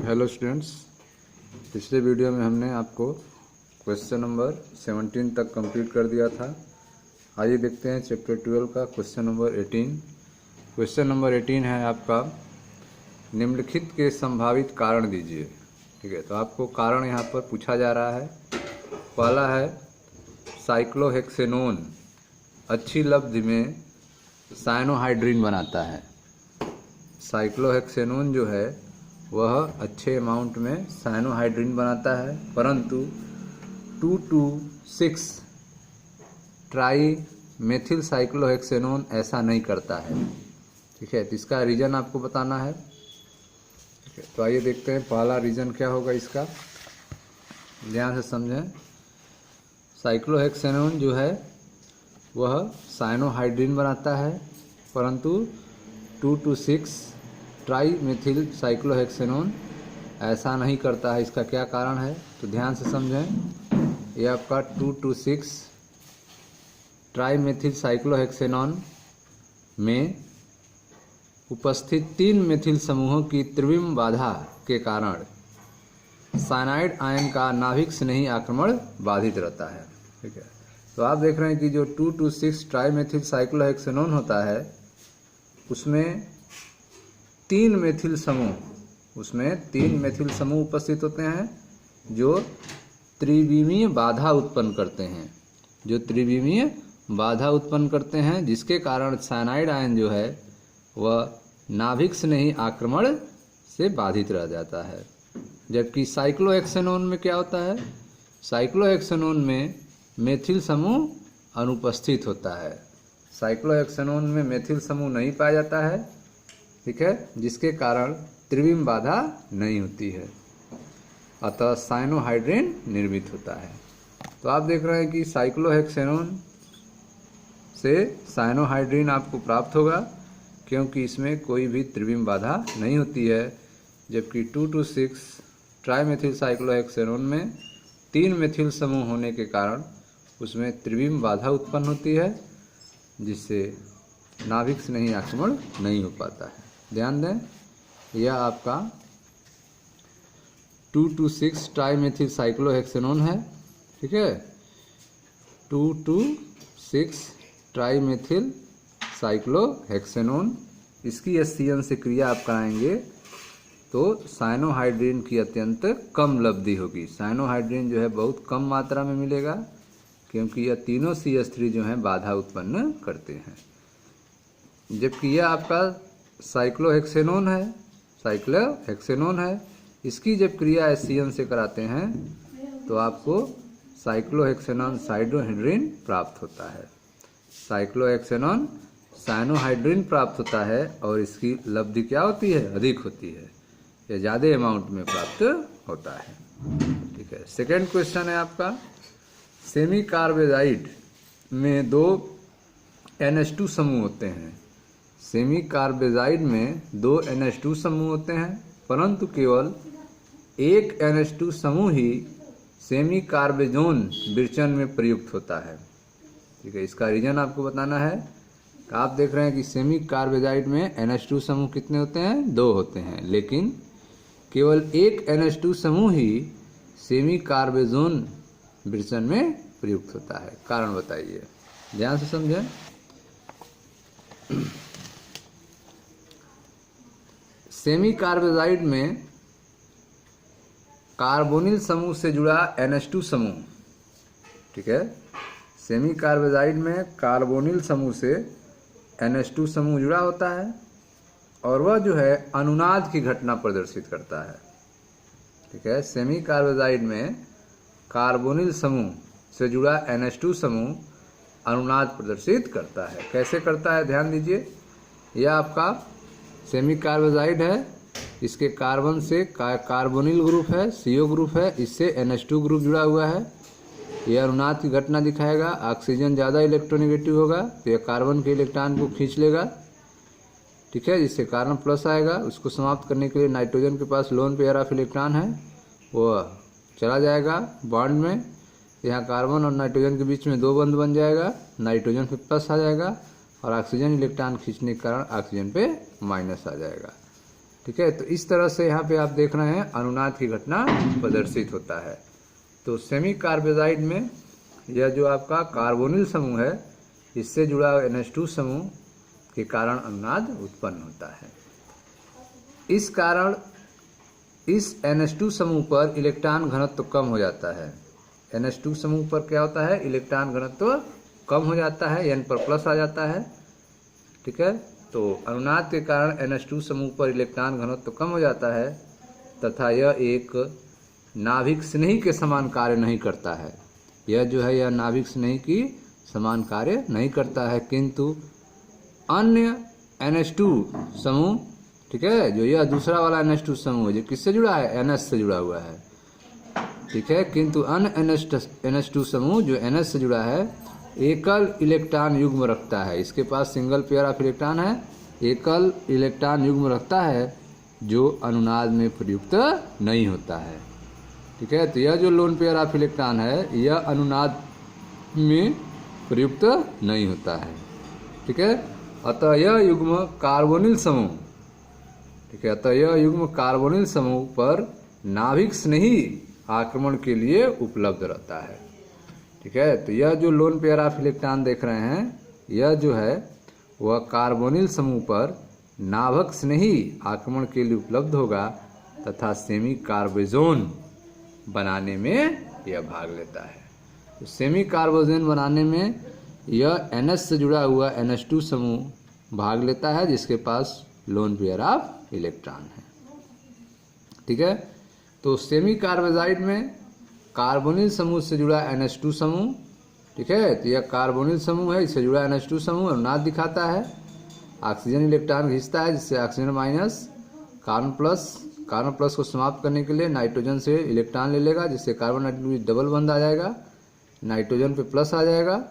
Hello students, पिछले video में हमने आपको क्वेश्चन नंबर 17 तक कंप्लीट कर दिया था। आइए देखते हैं चैप्टर 12 का क्वेश्चन नंबर 18। क्वेश्चन नंबर 18 है आपका, निम्नलिखित के संभावित कारण दीजिए। ठीक है, तो आपको कारण यहाँ पर पूछा जा रहा है। पहला है साइक्लोहेक्सेनोन अच्छी लब्धि में साइनोहाइड्रिन बनाता है। साइक्लोहेक्सेनोन जो है वह अच्छे अमाउंट में साइनोहाइड्रिन बनाता है, परंतु 2,2,6 ट्राई मेथिल साइक्लोहेक्सेनोन ऐसा नहीं करता है। ठीक है, तो इसका रीज़न आपको बताना है। ठीक है, तो आइए देखते हैं पहला रीज़न क्या होगा इसका, ध्यान से समझें। साइक्लोहेक्सेनोन जो है वह साइनोहाइड्रिन बनाता है, परंतु 2,2,6 ट्राई मेथिल साइक्लोहेक्सेनोन ऐसा नहीं करता है। इसका क्या कारण है, तो ध्यान से समझें। ये आपका 2,2,6 ट्राई मेथिल साइक्लोहेक्सेनोन में उपस्थित 3 मेथिल समूहों की त्रिविम बाधा के कारण साइनाइड आयन का नाभिक स्नेही आक्रमण बाधित रहता है। ठीक है, तो आप देख रहे हैं कि जो 2,2,6 ट्राई मेथिल साइक्लोहेक्सेनोन होता है उसमें 3 मेथिल समूह उपस्थित होते हैं जो त्रिविमीय बाधा उत्पन्न करते हैं, जिसके कारण साइनाइड आयन जो है वह नाभिक स्नेही आक्रमण से बाधित रह जाता है। जबकि साइक्लोहेक्सेनोन में क्या होता है, साइक्लोहेक्सेनोन में मेथिल समूह अनुपस्थित होता है। साइक्लोहेक्सेनोन में मेथिल समूह नहीं पाया जाता है, ठीक है, जिसके कारण त्रिविम बाधा नहीं होती है, अतः साइनोहाइड्रिन निर्मित होता है। तो आप देख रहे हैं कि साइक्लोहेक्सेनोन से साइनोहाइड्रिन आपको प्राप्त होगा, क्योंकि इसमें कोई भी त्रिविम बाधा नहीं होती है। जबकि 2,2,6 ट्राईमेथिल साइक्लोहेक्सेनोन में 3 मेथिल समूह होने के कारण उसमें त्रिविम बाधा उत्पन्न होती है, जिससे नाभिक स्नेही आक्रमण नहीं हो पाता है। ध्यान दें, यह आपका 2,2,6 ट्राईमेथिल साइक्लोहेक्सेनोन है। ठीक है, 2,2,6 ट्राईमेथिल साइक्लोहेक्सेनोन, इसकी HCN से क्रिया आप कराएंगे तो साइनोहाइड्रिन की अत्यंत कम लब्धि होगी। साइनोहाइड्रिन जो है बहुत कम मात्रा में मिलेगा, क्योंकि यह तीनों CH3 जो हैं बाधा उत्पन्न करते हैं। जबकि यह आपका साइक्लोहेक्सेनोन है, इसकी जब क्रिया HCN से कराते हैं तो आपको साइक्लोहेक्सेनोन साइनोहाइड्रिन प्राप्त होता है। साइक्लोहेक्सेनोन साइनोहाइड्रिन प्राप्त होता है और इसकी लब्धि क्या होती है, अधिक होती है, यह ज़्यादा अमाउंट में प्राप्त होता है। ठीक है, सेकेंड क्वेश्चन है आपका, सेमी कार्बेजाइड में 2 NH2 समूह होते हैं। सेमी कार्बेजाइड में 2 NH2 समूह होते हैं, परंतु केवल एक NH2 समूह ही सेमी कार्बेजोन विरचन में प्रयुक्त होता है। ठीक है, इसका रीजन आपको बताना है। आप देख रहे हैं कि सेमी कार्बेजाइड में NH2 समूह कितने होते हैं, 2 होते हैं, लेकिन केवल एक NH2 समूह ही सेमी कार्बेजोन विरचन में प्रयुक्त होता है। कारण बताइए, ध्यान से समझें। सेमी कार्बेजाइड में कार्बोनिल समूह से जुड़ा NH2 समूह, ठीक है, सेमी कार्बेजाइड में कार्बोनिल समूह से NH2 समूह जुड़ा होता है और वह जो है अनुनाद की घटना प्रदर्शित करता है। ठीक है, सेमी कार्बेजाइड में कार्बोनिल समूह से जुड़ा NH2 समूह अनुनाद प्रदर्शित करता है। कैसे करता है, ध्यान दीजिए। यह आपका सेमी कार्बेजाइड है, इसके कार्बन से कार्बोनिल ग्रुप है, CO ग्रुप है, इससे NH2 ग्रुप जुड़ा हुआ है। यह अनुनाद की घटना दिखाएगा। ऑक्सीजन ज़्यादा इलेक्ट्रोनेगेटिव होगा तो यह कार्बन के इलेक्ट्रॉन को खींच लेगा, ठीक है, जिससे कार्बन प्लस आएगा। उसको समाप्त करने के लिए नाइट्रोजन के पास लोन पेयर ऑफ इलेक्ट्रॉन है, वो चला जाएगा बॉन्ड में। यहाँ कार्बन और नाइट्रोजन के बीच में 2 बंध बन जाएगा, नाइट्रोजन पे प्लस आ जाएगा और ऑक्सीजन इलेक्ट्रॉन खींचने के कारण ऑक्सीजन पे माइनस आ जाएगा। ठीक है। तो इस तरह से यहाँ पे आप देख रहे हैं अनुनाद की घटना प्रदर्शित होता है। तो सेमी कार्बेजाइड में यह जो आपका कार्बोनिल समूह है, इससे जुड़ा NH2 समूह के कारण अनुनाद उत्पन्न होता है। इस कारण इस NH2 समूह पर इलेक्ट्रॉन घनत्व कम हो जाता है। NH2 समूह पर क्या होता है, इलेक्ट्रॉन घनत्व कम हो जाता है, N पर प्लस आ जाता है। ठीक है। तो अनुनाद के कारण NH2 समूह पर इलेक्ट्रॉन घनत्व कम हो जाता है तथा यह एक नाभिक स्नेही के समान कार्य नहीं करता है। यह जो है, यह नाभिक स्नेही की समान कार्य नहीं करता है, किंतु अन्य NH2 समूह, ठीक है, जो यह दूसरा वाला NH2 समूह है, जो किससे जुड़ा है, NH से जुड़ा हुआ है। ठीक है। किंतु अन्य NH2 समूह जो NH से जुड़ा है एकल इलेक्ट्रॉन युग्म रखता है। इसके पास सिंगल पेयर ऑफ इलेक्ट्रॉन है, एकल इलेक्ट्रॉन युग्म रखता है, जो अनुनाद में प्रयुक्त नहीं होता है। ठीक है। तो यह जो लोन पेयर ऑफ इलेक्ट्रॉन है, यह अनुनाद में प्रयुक्त नहीं होता है। ठीक है। अतः यह युग्म कार्बोनिल समूह, ठीक है, अतः यह युग्म कार्बोनिल समूह पर नाभिक स्नेही आक्रमण के लिए उपलब्ध रहता है। ठीक है। तो यह जो लोन पेयर ऑफ इलेक्ट्रॉन देख रहे हैं, यह जो है वह कार्बोनिल समूह पर नाभक स्नेही आक्रमण के लिए उपलब्ध होगा तथा सेमी कार्बोजोन बनाने में यह भाग लेता है। तो सेमी कार्बोजोन बनाने में यह NH से जुड़ा हुआ NH2 समूह भाग लेता है, जिसके पास लोन पेयर ऑफ इलेक्ट्रॉन है। ठीक है। तो सेमी कार्बोजाइड में कार्बोनिल समूह से जुड़ा NH2 समूह, ठीक है, तो यह कार्बोनिल समूह है, इससे जुड़ा NH2 समूह अनुनाद दिखाता है। ऑक्सीजन इलेक्ट्रॉन खींचता है, जिससे ऑक्सीजन माइनस कार्बन प्लस को समाप्त करने के लिए नाइट्रोजन से इलेक्ट्रॉन ले लेगा, जिससे कार्बन नाइट्रोजन डबल बंध आ जाएगा, नाइट्रोजन पे प्लस आ जाएगा।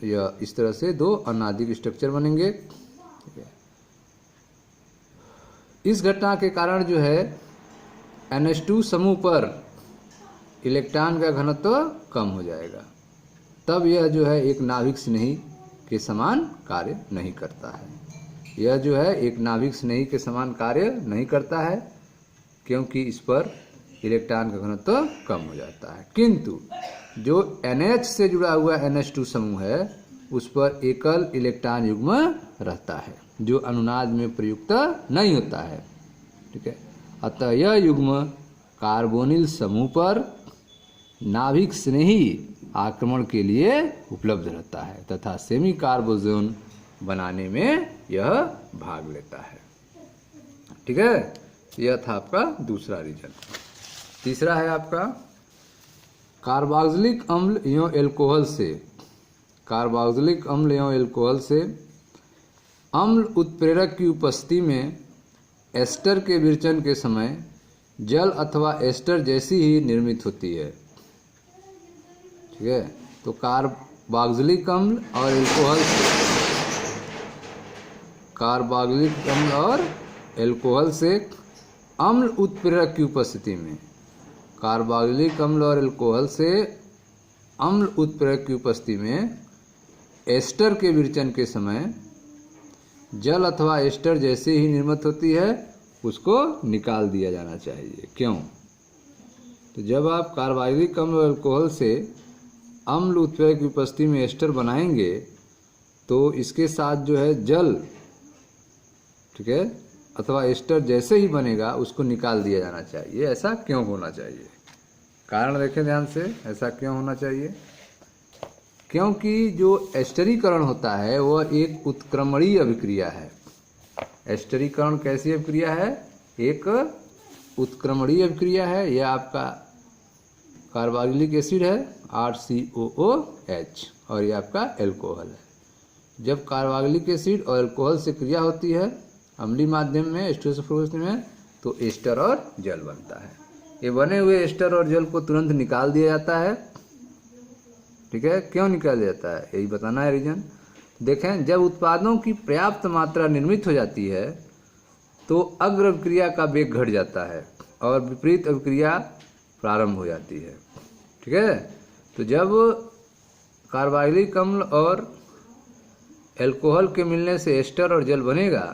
यह इस तरह से दो अनादिक स्ट्रक्चर बनेंगे। इस घटना के कारण जो है NH2 समूह पर इलेक्ट्रॉन का घनत्व कम हो जाएगा, तब यह जो है एक नाभिक स्नेही के समान कार्य नहीं करता है। यह जो है एक नाभिक स्नेही के समान कार्य नहीं करता है, क्योंकि इस पर इलेक्ट्रॉन का घनत्व कम हो जाता है। किंतु जो NH से जुड़ा हुआ NH2 समूह है, उस पर एकल इलेक्ट्रॉन युग्म रहता है, जो अनुनाद में प्रयुक्त नहीं होता है। ठीक है। अतः यह युग्म कार्बोनिल समूह पर नाभिक स्नेही आक्रमण के लिए उपलब्ध रहता है तथा सेमी कार्बोजोन बनाने में यह भाग लेता है। ठीक है। यह था आपका दूसरा रीजन। तीसरा है आपका कार्बोक्सिलिक अम्ल एवं एल्कोहल से, कार्बोक्सिलिक अम्ल एवं एल्कोहल से अम्ल उत्प्रेरक की उपस्थिति में एस्टर के विरचन के समय जल अथवा एस्टर जैसी ही निर्मित होती है। ठीक है। तो कार्बोक्सिलिक अम्ल और एल्कोहल, कार्बोक्सिलिक अम्ल और एल्कोहल से अम्ल उत्प्रेरक की उपस्थिति में, कार्बोक्सिलिक अम्ल और एल्कोहल से अम्ल उत्प्रेरक की उपस्थिति में एस्टर के विरचन के समय जल अथवा एस्टर जैसे ही निर्मित होती है, उसको निकाल दिया जाना चाहिए। क्यों? तो जब आप कार्बोक्सिलिक अम्ल और एल्कोहल से अम्ल उत्प्रेरक की उपस्थिति में एस्टर बनाएंगे, तो इसके साथ जो है जल, ठीक है, अथवा एस्टर जैसे ही बनेगा, उसको निकाल दिया जाना चाहिए। ऐसा क्यों होना चाहिए? कारण देखें ध्यान से, ऐसा क्यों होना चाहिए? क्योंकि जो एस्टरीकरण होता है वह एक उत्क्रमणीय अभिक्रिया है। एस्टरीकरण कैसी अभिक्रिया है? एक उत्क्रमणीय अभिक्रिया है। यह आपका कार्बोक्सिलिक एसिड है RCOOH और ये आपका एल्कोहल है। जब कार्बोक्सिलिक एसिड और एल्कोहल से क्रिया होती है अम्लीय माध्यम में, एस्टरोफोर्स में, तो एस्टर और जल बनता है। ये बने हुए एस्टर और जल को तुरंत निकाल दिया जाता है। ठीक है। क्यों निकाल दिया जाता है, यही बताना है रीजन। देखें, जब उत्पादों की पर्याप्त मात्रा निर्मित हो जाती है तो अग्र अभिक्रिया का वेग घट जाता है और विपरीत अभिक्रिया प्रारंभ हो जाती है। ठीक है। तो जब कार्बोक्सिलिक अम्ल और एल्कोहल के मिलने से एस्टर और जल बनेगा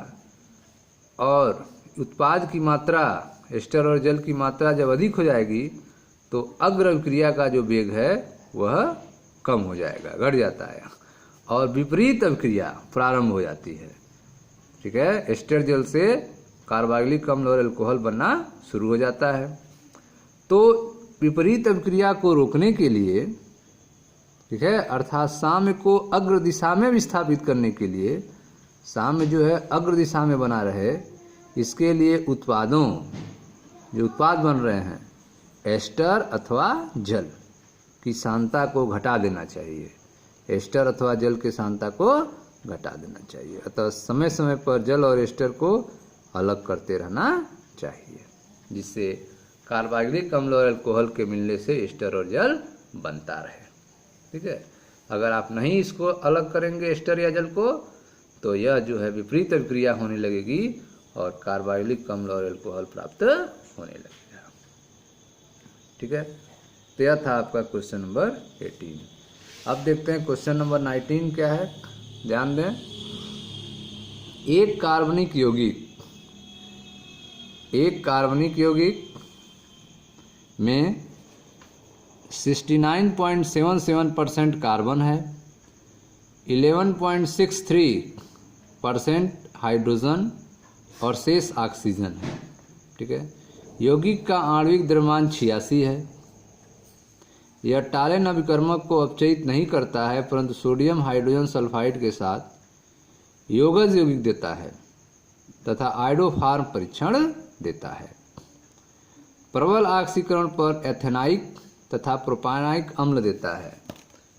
और उत्पाद की मात्रा, एस्टर और जल की मात्रा जब अधिक हो जाएगी तो अग्र अभिक्रिया का जो वेग है वह कम हो जाएगा, घट जाता है, और विपरीत अभिक्रिया प्रारंभ हो जाती है। ठीक है, एस्टर जल से कार्बोक्सिलिक अम्ल और अल्कोहल बनना शुरू हो जाता है। तो विपरीत अभिक्रिया को रोकने के लिए, ठीक है, अर्थात साम्य को अग्र दिशा में विस्थापित करने के लिए, साम्य जो है अग्र दिशा में बना रहे, इसके लिए उत्पादों, जो उत्पाद बन रहे हैं, एस्टर अथवा जल की सांद्रता को घटा देना चाहिए। एस्टर अथवा जल की सांद्रता को घटा देना चाहिए। अतः समय समय पर जल और एस्टर को अलग करते रहना चाहिए, जिससे कार्बोक्सिलिक अम्ल और अल्कोहल के मिलने से एस्टर और जल बनता रहे। ठीक है, अगर आप नहीं इसको अलग करेंगे एस्टर या जल को, तो यह जो है विपरीत अभिक्रिया होने लगेगी और कार्बोक्सिलिक अम्ल और अल्कोहल प्राप्त होने लगेगा। ठीक है, तो यह था आपका क्वेश्चन नंबर 18। अब देखते हैं क्वेश्चन नंबर 19 क्या है। ध्यान दें, एक कार्बनिक यौगिक में 69.77% कार्बन है, 11.63% हाइड्रोजन और शेष ऑक्सीजन है। ठीक है, यौगिक का आणविक द्रव्यमान 86 है। यह टालेन अभिकर्मक को अपचयित नहीं करता है, परंतु सोडियम हाइड्रोजन सल्फाइड के साथ योगज यौगिक देता है तथा आयोडोफार्म परीक्षण देता है। प्रबल ऑक्सीकरण पर एथेनाइक तथा प्रोपानाइक अम्ल देता है।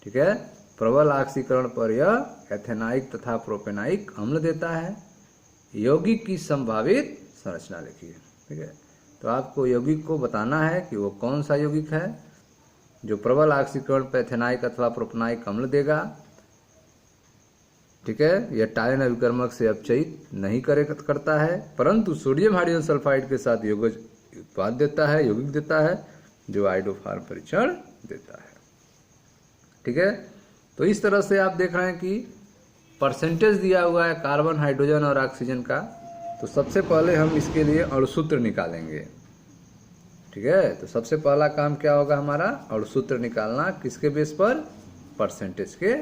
ठीक है, प्रबल ऑक्सीकरण पर यह एथेनाइक तथा प्रोपेनाइक अम्ल देता है। यौगिक की संभावित संरचना लिखिए। ठीक है, तो आपको यौगिक को बताना है कि वो कौन सा यौगिक है जो प्रबल ऑक्सीकरण पर एथेनाइक अथवा प्रोपेनाइक अम्ल देगा। ठीक है, यह टालेन अभिकर्मक से अपचयित नहीं करता है, परंतु सोडियम हाइड्रोजन सल्फाइड के साथ योगज उत्पाद देता है, यौगिक देता है, जो आयोडोफार्म परीक्षण देता है। ठीक है, तो इस तरह से आप देख रहे हैं कि परसेंटेज दिया हुआ है कार्बन, हाइड्रोजन और ऑक्सीजन का। तो सबसे पहले हम इसके लिए अणुसूत्र निकालेंगे। ठीक है, तो सबसे पहला काम क्या होगा हमारा, अणुसूत्र निकालना। किसके बेस पर, परसेंटेज के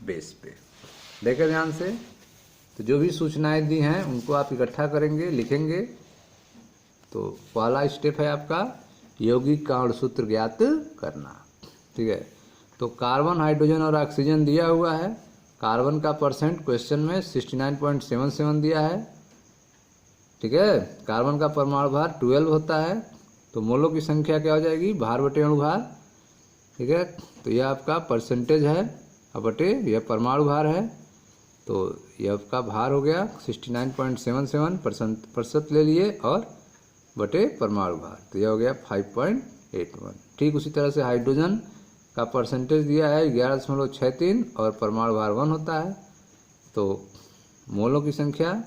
बेस पे। देखें ध्यान से, तो जो भी सूचनाएं दी हैं उनको आप इकट्ठा करेंगे, लिखेंगे। तो पहला स्टेप है आपका यौगिक का अणुसूत्र ज्ञात करना। ठीक है, तो कार्बन, हाइड्रोजन और ऑक्सीजन दिया हुआ है। कार्बन का परसेंट क्वेश्चन में 69.77 दिया है। ठीक है, कार्बन का परमाणु भार 12 होता है, तो मोलों की संख्या क्या हो जाएगी, भार बटे अणु भार। ठीक है, तो यह आपका परसेंटेज है, अब बटे यह परमाणु भार है, तो यह आपका भार हो गया 69.77 प्रतिशत ले लिए और बटे परमाणु भार, तो यह हो गया 5.81। ठीक उसी तरह से हाइड्रोजन का परसेंटेज दिया है 11.63 और परमाणु भार 1 होता है, तो मोलों की संख्या,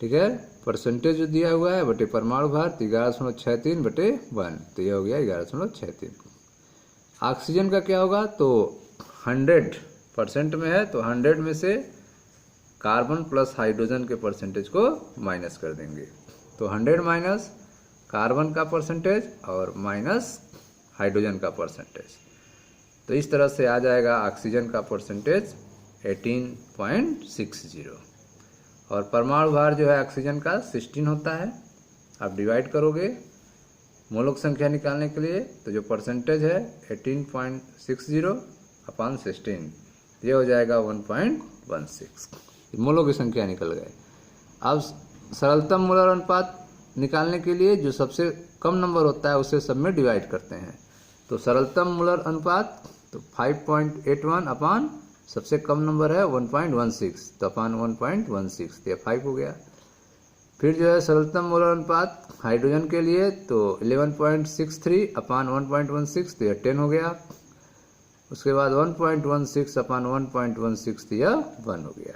ठीक है, परसेंटेज जो दिया हुआ है बटे परमाणु भार, तो 11.63 बटे 1, तो यह हो गया 11.63। ऑक्सीजन का क्या होगा, तो 100% में है, तो 100 में से कार्बन प्लस हाइड्रोजन के परसेंटेज को माइनस कर देंगे। तो 100 माइनस कार्बन का परसेंटेज और माइनस हाइड्रोजन का परसेंटेज, तो इस तरह से आ जाएगा ऑक्सीजन का परसेंटेज 18.60 और परमाणु भार जो है ऑक्सीजन का 16 होता है। आप डिवाइड करोगे मोलक संख्या निकालने के लिए, तो जो परसेंटेज है 18.60 अपॉन 16, ये हो जाएगा 1.16। मोलों की संख्या निकल गए। अब सरलतम मोलर अनुपात निकालने के लिए जो सबसे कम नंबर होता है उसे सब में डिवाइड करते हैं। तो सरलतम मोलर अनुपात तो 5.81 अपॉन सबसे कम नंबर है 1.16, तो अपॉन 1.16, तो 5 हो गया। फिर जो है सरलतम मोलर अनुपात हाइड्रोजन के लिए तो 11.63 अपॉन 1.16, तो यह 10 हो गया। उसके बाद 1.16 अपॉन 1.16, तो यह 1 हो गया।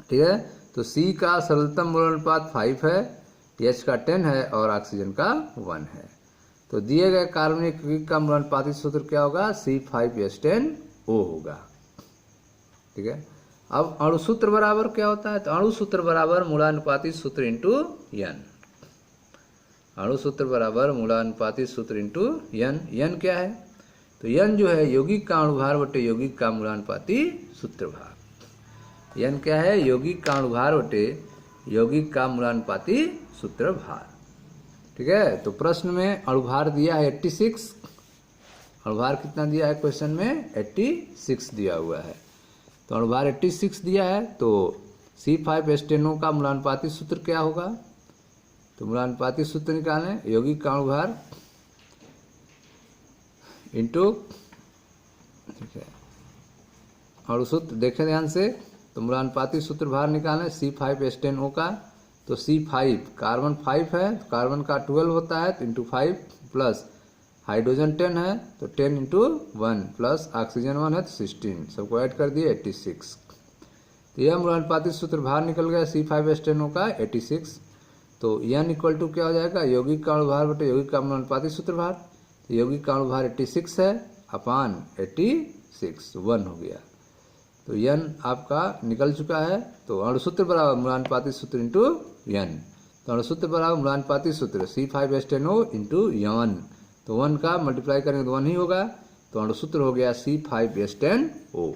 ठीक है, तो सी का सरलतम मोलर अनुपात 5 है, एच का 10 है और ऑक्सीजन का 1 है। तो दिए गए कार्बनिक यौगिक का मोलर अनुपातिक सूत्र क्या होगा, C5H10O होगा। ठीक है, अब अणुसूत्र बराबर क्या होता है, तो अणुसूत्र बराबर मूलानुपाती सूत्र इंटू एन। अणुसूत्र बराबर मूलानुपाती सूत्र इंटू एन। एन क्या है, तो एन जो है यौगिक का अणुभार बटे यौगिक का मूलानुपाती सूत्रभार। एन क्या है, यौगिक का अणुभार बटे यौगिक का मूलानुपाती सूत्रभार। ठीक है, तो प्रश्न में अणुभार दिया है 86। अणुभार कितना दिया है क्वेश्चन में, 86 दिया हुआ है। तो अणुभार 86 दिया है, तो C5H10O का मूलानुपाती सूत्र क्या होगा, तो मूलानुपाती सूत्र निकालें, यौगिक का अणुभार इंटू, ठीक है, अणुसूत्र देखें ध्यान से, तो मूलानुपाती सूत्र भार निकालें C5H10O का। तो C5 कार्बन 5 है, तो कार्बन का 12 होता है, तो इंटू 5 प्लस हाइड्रोजन 10 है, तो 10 इंटू 1 प्लस ऑक्सीजन 1 है, तो 16, सबको ऐड कर दिए 86। तो यह मूलानुपाती सूत्र भार निकल गया C5H10O का 86। तो n इक्वल टू क्या हो जाएगा, यौगिक का अणुभार बटे यौगिक का मूलानुपाती सूत्र भार। तो यौगिक का अणुभार 86 है अपान 86, 1 हो गया। तो n आपका निकल चुका है। तो अणुसूत्र बराबर मूलानुपाती सूत्र इंटू n। तो अणुसूत्र बराबर मूलानुपाती सूत्र C5H10O इंटू 1। तो 1 का मल्टीप्लाई करेंगे तो 1 ही होगा। तो अणुसूत्र हो गया C5H10O।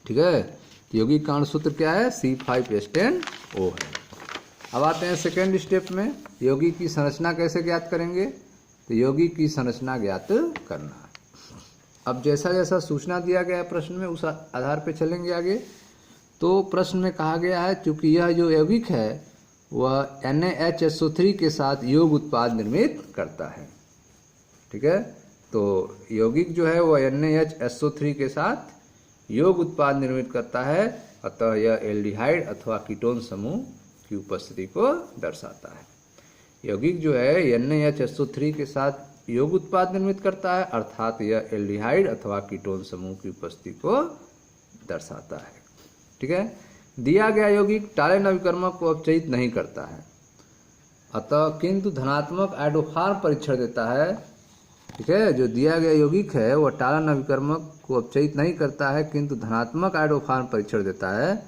ठीक है, यौगिक का अणुसूत्र क्या है, C5H10O है। अब आते हैं सेकेंड स्टेप में, यौगिक की संरचना कैसे ज्ञात करेंगे। तो यौगिक की संरचना ज्ञात करना। अब जैसा जैसा सूचना दिया गया प्रश्न में उस आधार पे चलेंगे आगे। तो प्रश्न में कहा गया है चूंकि यह जो यौगिक है वह NaHSO3 के साथ योग उत्पाद निर्मित करता है। ठीक है, तो यौगिक जो है वह NaHSO3 के साथ योग उत्पाद निर्मित करता है, अतः यह एल्डिहाइड अथवा कीटोन समूह की उपस्थिति को दर्शाता है। यौगिक जो है NaHSO3 के साथ योग उत्पाद निर्मित करता है, अर्थात यह एल्डिहाइड अथवा कीटोन समूह की उपस्थिति को दर्शाता है। ठीक है, दिया गया यौगिक टाले नवीकर्मक को अपचयित नहीं करता है, अतः किंतु धनात्मक आइडोफार्म परीक्षण देता है। ठीक है, जो दिया गया यौगिक है वह टाला नवीकर्मक को अपचयित नहीं करता है किंतु धनात्मक आइडोफार्म परीक्षण देता है,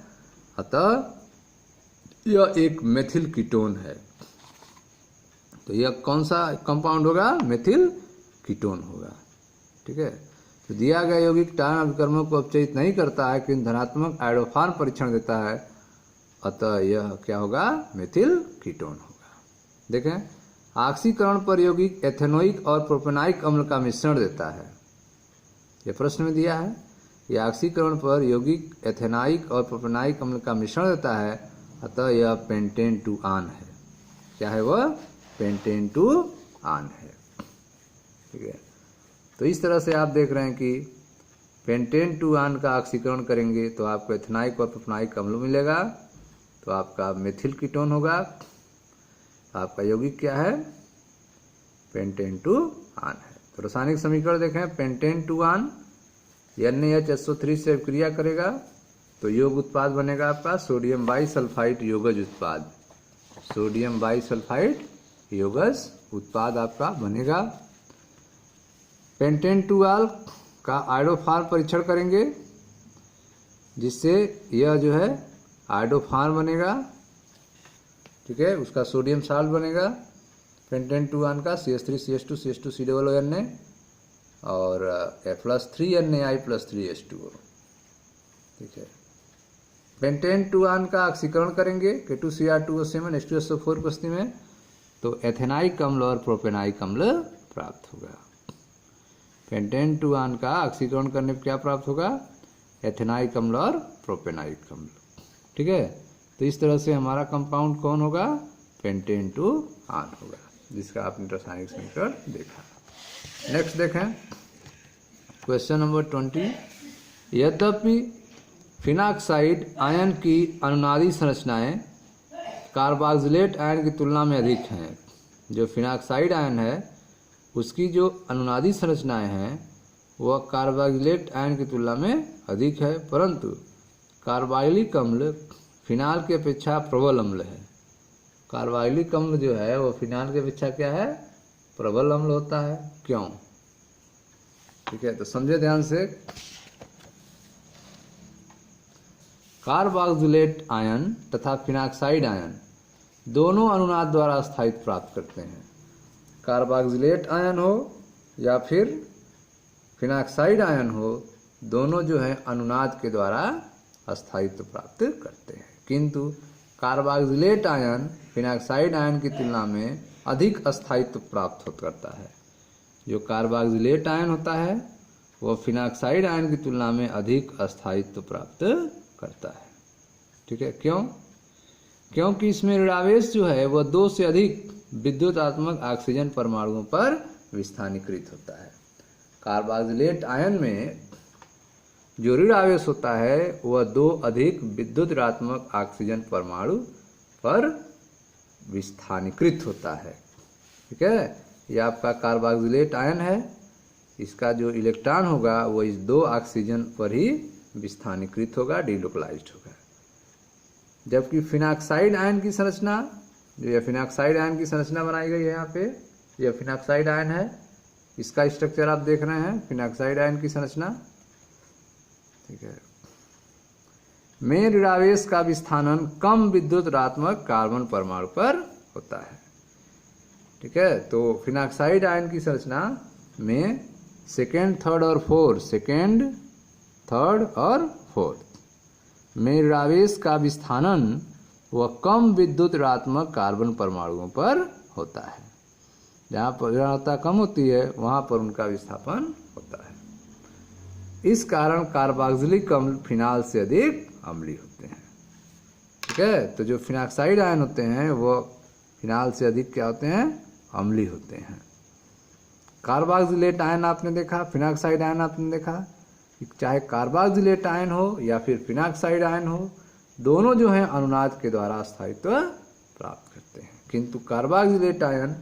अतः यह एक मेथिल कीटोन है। तो यह कौन सा कंपाउंड होगा, मेथिल कीटोन होगा। ठीक है, तो दिया गया यौगिक टाला नवीकर्मक को अपचयित नहीं करता है किंतु धनात्मक आइडोफार्म परीक्षण देता है, अतः यह क्या होगा, मेथिल कीटोन होगा। देखें, ऑक्सीकरण पर यौगिक एथेनोइक और प्रोपेनाइक अम्ल का मिश्रण देता है। यह प्रश्न में दिया है, यह ऑक्सीकरण पर यौगिक एथेनाइक और प्रोपेनाइक अम्ल का मिश्रण देता है, अतः यह पेंटेन टू आन है। क्या है वह, पेंटेन टू आन है। ठीक है, तो इस तरह से आप देख रहे हैं कि पेंटेन टू आन का ऑक्सीकरण करेंगे तो आपको एथेनाइक और प्रोपेनाइक अम्ल मिलेगा, तो आपका मेथिल कीटोन होगा। आपका यौगिक क्या है, पेंटेन टू आन है। तो रासायनिक समीकरण देखें, पेंटेन टू आन NaHSO3 से क्रिया करेगा तो योग उत्पाद बनेगा आपका सोडियम बाईसल्फाइड योगज उत्पाद। सोडियम बाईसल्फाइड योगज उत्पाद आपका बनेगा। पेंटेन टू आल का आइडोफार्म परीक्षण करेंगे, जिससे यह जो है आइडोफार्म बनेगा। ठीक है, उसका सोडियम साल्ट बनेगा पेंटेन टू आन का CH3CH2CH2COONA और F+3NaI+3H2O। ठीक है, पेंटेन टू आन का ऑक्सीकरण करेंगे K2Cr2O7 H2SO4 उपस्थिति में, तो एथेनाइक अम्ल और प्रोपेनाइक अम्ल प्राप्त होगा। पेंटेन टू आन का ऑक्सीकरण करने पर क्या प्राप्त होगा, एथेनाइक अम्ल और प्रोपेनाइक अम्ल। ठीक है, तो इस तरह से हमारा कंपाउंड कौन होगा, पेंटेन टू आन होगा, जिसका आपने रासायनिक समीकरण देखा। नेक्स्ट देखें, क्वेश्चन नंबर 20। यद्यपि फिनाक्साइड आयन की अनुनादी संरचनाएं कार्बोक्सिलेट आयन की तुलना में अधिक हैं। जो फिनाक्साइड आयन है उसकी जो अनुनादी संरचनाएं हैं वह कार्बोक्सिलेट आयन की तुलना में अधिक है, परंतु कार्बोक्सिलिक अम्ल फिनाल की अपेक्षा प्रबल अम्ल है। कार्बोक्सिलिक अम्ल जो है वो फिनाल की अपेक्षा क्या है, प्रबल अम्ल होता है। क्यों? ठीक है, तो समझे ध्यान से। कार्बोक्सिलेट आयन तथा फिनॉक्साइड आयन दोनों अनुनाद द्वारा स्थायित्व प्राप्त करते हैं। कार्बोक्सिलेट आयन हो या फिर फिनॉक्साइड आयन हो, दोनों जो है अनुनाद के द्वारा स्थायित्व प्राप्त करते हैं, किंतु कार्बोक्सिलेट आयन फिनॉक्साइड आयन की तुलना में अधिक स्थायित्व प्राप्त करता है। जो कार्बोक्सिलेट आयन होता है वह फिनॉक्साइड आयन की तुलना में अधिक स्थायित्व प्राप्त करता है। ठीक है, क्यों? क्योंकि इसमें ऋणावेश जो है वह 2 से अधिक विद्युतात्मक ऑक्सीजन परमाणुओं पर विस्थानीकृत होता है। कार्बोक्सिलेट आयन में जो ऋण आवेश होता है वह 2 अधिक विद्युतात्मक ऑक्सीजन परमाणु पर विस्थानीकृत होता है। ठीक है, यह आपका कार्बोक्सिलेट आयन है, इसका जो इलेक्ट्रॉन होगा वो इस 2 ऑक्सीजन पर ही विस्थानीकृत होगा, डिलोकलाइज्ड होगा। जबकि फिनॉक्साइड आयन की संरचना, जो यह फिनॉक्साइड आयन की संरचना बनाई गई है यहाँ पे, यह फिनॉक्साइड आयन है, इसका स्ट्रक्चर आप देख रहे हैं, फिनॉक्साइड आयन की संरचना। ठीक है, में ऋणावेश का विस्थानन कम विद्युतात्मक कार्बन परमाणु पर होता है। ठीक है, तो फिनॉक्साइड आयन की संरचना में सेकेंड, थर्ड और फोर्थ में ऋणावेश का विस्थानन वह कम विद्युतात्मक कार्बन परमाणुओं पर होता है। जहाँ पर ऋणात्मकता कम होती है वहाँ पर उनका विस्थापन होता है। इस कारण कार्बोक्सिलिक अम्ल फिनाल से अधिक अम्लीय होते हैं। ठीक है, तो जो फिनॉक्साइड आयन होते हैं वो फिनाल से अधिक क्या होते हैं? अम्लीय होते हैं। कार्बोक्सिलेट आयन आपने देखा, फिनॉक्साइड आयन आपने देखा, चाहे कार्बोक्सिलेट आयन हो या फिर फिनॉक्साइड आयन हो, दोनों जो हैं अनुनाद के द्वारा स्थायित्व प्राप्त करते हैं, किंतु कार्बोक्सिलेट आयन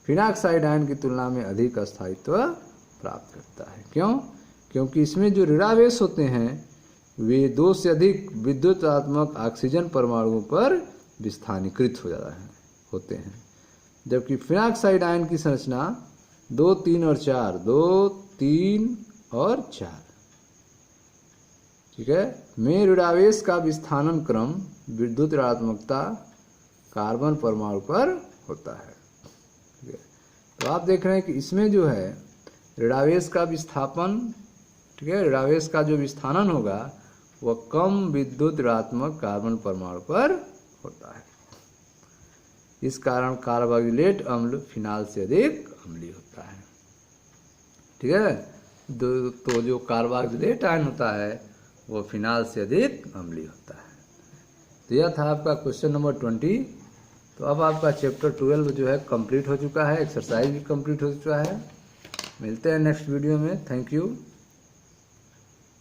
फिनॉक्साइड आयन की तुलना में अधिक स्थायित्व प्राप्त करता है। क्यों? क्योंकि इसमें जो ऋणावेश होते हैं वे 2 से अधिक विद्युतात्मक ऑक्सीजन परमाणुओं पर विस्थानीकृत होते हैं, जबकि फिनॉक्साइड आयन की संरचना 2, 3 और 4, 2, 3 और 4, ठीक है, में ऋणावेश का विस्थानन क्रम विद्युत ऋणात्मकता कार्बन परमाणु पर होता है। ठीक है, तो आप देख रहे हैं कि इसमें जो है ऋणावेश का विस्थापन, ठीक है, ऋणावेश का जो विस्थानन होगा वह कम विद्युत ऋणात्मक कार्बन परमाणु पर होता है। इस कारण कार्बोक्सिलेट अम्ल फिनाल से अधिक अम्लीय होता है। ठीक है, तो जो कार्बोक्सिलेट आयन होता है वो फिनाल से अधिक अम्लीय होता है। तो यह था आपका क्वेश्चन नंबर 20। तो अब आपका चैप्टर 12 जो है कंप्लीट हो चुका है, एक्सरसाइज भी कंप्लीट हो चुका है। मिलते हैं नेक्स्ट वीडियो में। Thank you.